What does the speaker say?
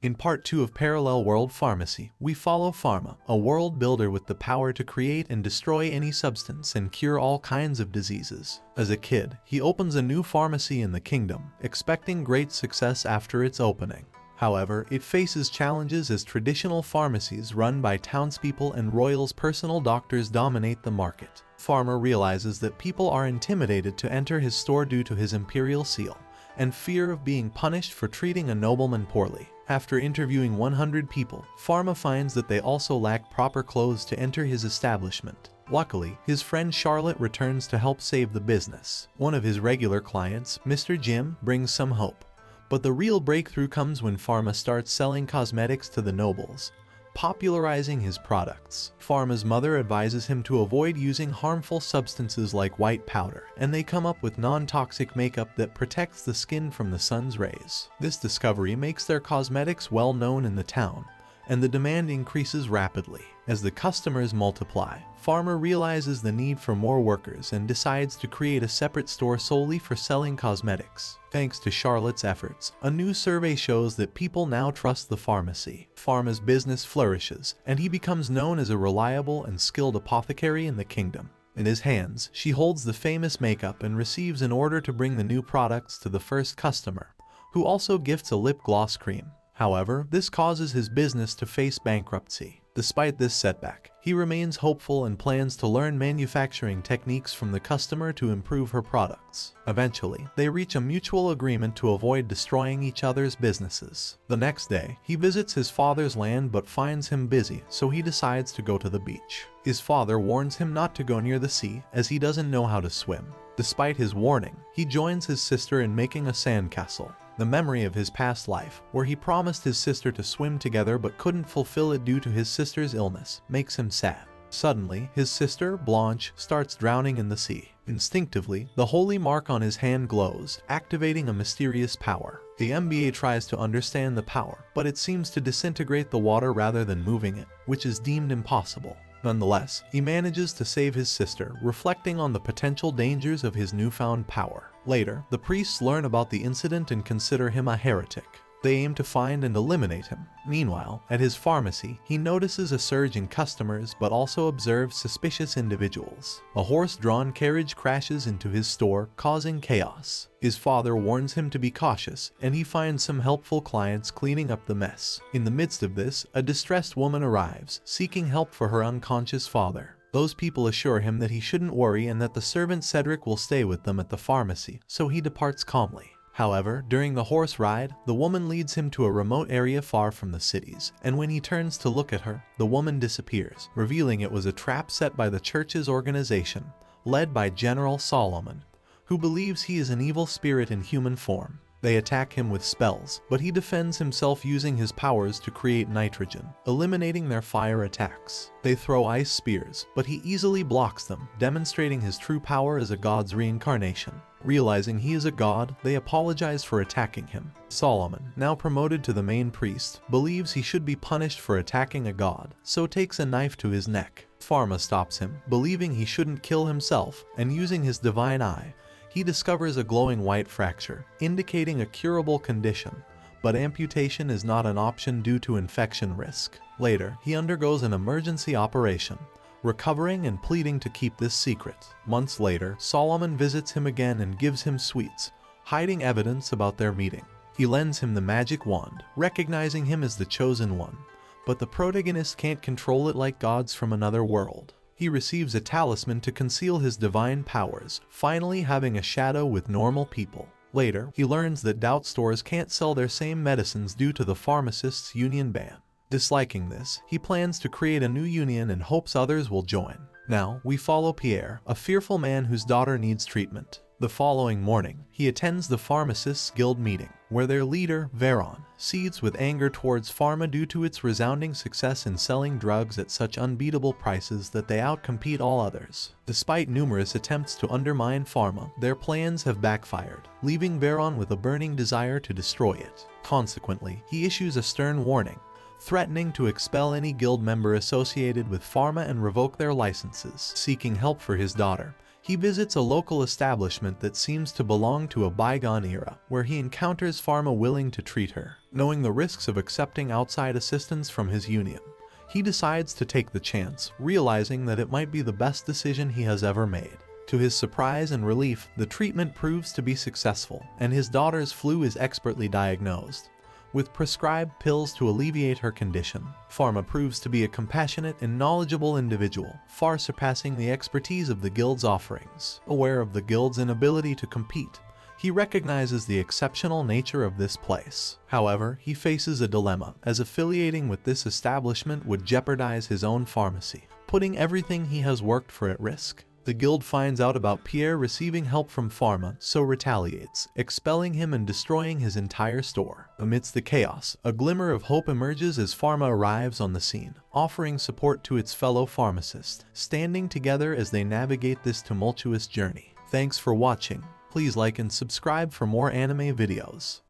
In part 2 of Parallel World Pharmacy, we follow Pharma, a world builder with the power to create and destroy any substance and cure all kinds of diseases. As a kid, he opens a new pharmacy in the kingdom, expecting great success after its opening. However, it faces challenges as traditional pharmacies run by townspeople and royals' personal doctors dominate the market. Pharma realizes that people are intimidated to enter his store due to his imperial seal, and fear of being punished for treating a nobleman poorly. After interviewing 100 people, Pharma finds that they also lack proper clothes to enter his establishment. Luckily, his friend Charlotte returns to help save the business. One of his regular clients, Mr. Jim, brings some hope. But the real breakthrough comes when Pharma starts selling cosmetics to the nobles, popularizing his products. Pharma's mother advises him to avoid using harmful substances like white powder, and they come up with non-toxic makeup that protects the skin from the sun's rays. This discovery makes their cosmetics well known in the town, and the demand increases rapidly. As the customers multiply, Pharma realizes the need for more workers and decides to create a separate store solely for selling cosmetics. Thanks to Charlotte's efforts, a new survey shows that people now trust the pharmacy. Pharma's business flourishes, and he becomes known as a reliable and skilled apothecary in the kingdom. In his hands, she holds the famous makeup and receives an order to bring the new products to the first customer, who also gifts a lip gloss cream. However, this causes his business to face bankruptcy. Despite this setback, he remains hopeful and plans to learn manufacturing techniques from the customer to improve her products. Eventually, they reach a mutual agreement to avoid destroying each other's businesses. The next day, he visits his father's land but finds him busy, so he decides to go to the beach. His father warns him not to go near the sea as he doesn't know how to swim. Despite his warning, he joins his sister in making a sandcastle. The memory of his past life, where he promised his sister to swim together but couldn't fulfill it due to his sister's illness, makes him sad. Suddenly, his sister, Blanche, starts drowning in the sea. Instinctively, the holy mark on his hand glows, activating a mysterious power. The MBA tries to understand the power, but it seems to disintegrate the water rather than moving it, which is deemed impossible. Nonetheless, he manages to save his sister, reflecting on the potential dangers of his newfound power. Later, the priests learn about the incident and consider him a heretic. They aim to find and eliminate him. Meanwhile, at his pharmacy, he notices a surge in customers but also observes suspicious individuals. A horse-drawn carriage crashes into his store, causing chaos. His father warns him to be cautious, and he finds some helpful clients cleaning up the mess. In the midst of this, a distressed woman arrives, seeking help for her unconscious father. Those people assure him that he shouldn't worry and that the servant Cedric will stay with them at the pharmacy, so he departs calmly. However, during the horse ride, the woman leads him to a remote area far from the cities, and when he turns to look at her, the woman disappears, revealing it was a trap set by the church's organization, led by General Solomon, who believes he is an evil spirit in human form. They attack him with spells, but he defends himself using his powers to create nitrogen, eliminating their fire attacks. They throw ice spears, but he easily blocks them, demonstrating his true power as a god's reincarnation. Realizing he is a god, they apologize for attacking him. Solomon, now promoted to the main priest, believes he should be punished for attacking a god, so takes a knife to his neck. Pharma stops him, believing he shouldn't kill himself, and using his divine eye, he discovers a glowing white fracture, indicating a curable condition, but amputation is not an option due to infection risk. Later, he undergoes an emergency operation, recovering and pleading to keep this secret. Months later, Solomon visits him again and gives him sweets, hiding evidence about their meeting. He lends him the magic wand, recognizing him as the chosen one, but the protagonist can't control it like gods from another world. He receives a talisman to conceal his divine powers, finally having a shadow with normal people. Later, he learns that doubt stores can't sell their same medicines due to the pharmacist's union ban. Disliking this, he plans to create a new union and hopes others will join. Now, we follow Pierre, a fearful man whose daughter needs treatment. The following morning, he attends the pharmacists' guild meeting, where their leader, Veron, seethes with anger towards Pharma due to its resounding success in selling drugs at such unbeatable prices that they outcompete all others. Despite numerous attempts to undermine Pharma, their plans have backfired, leaving Veron with a burning desire to destroy it. Consequently, he issues a stern warning, threatening to expel any guild member associated with Pharma and revoke their licenses. Seeking help for his daughter, He visits a local establishment that seems to belong to a bygone era, where he encounters Pharma willing to treat her. Knowing the risks of accepting outside assistance from his union, he decides to take the chance, realizing that it might be the best decision he has ever made. To his surprise and relief, the treatment proves to be successful, and his daughter's flu is expertly diagnosed, with prescribed pills to alleviate her condition. Pharma proves to be a compassionate and knowledgeable individual, far surpassing the expertise of the guild's offerings. Aware of the guild's inability to compete, he recognizes the exceptional nature of this place. However, he faces a dilemma, as affiliating with this establishment would jeopardize his own pharmacy, putting everything he has worked for at risk. The guild finds out about Pierre receiving help from Pharma, so retaliates, expelling him and destroying his entire store. Amidst the chaos, a glimmer of hope emerges as Pharma arrives on the scene, offering support to its fellow pharmacist, standing together as they navigate this tumultuous journey. Thanks for watching. Please like and subscribe for more anime videos.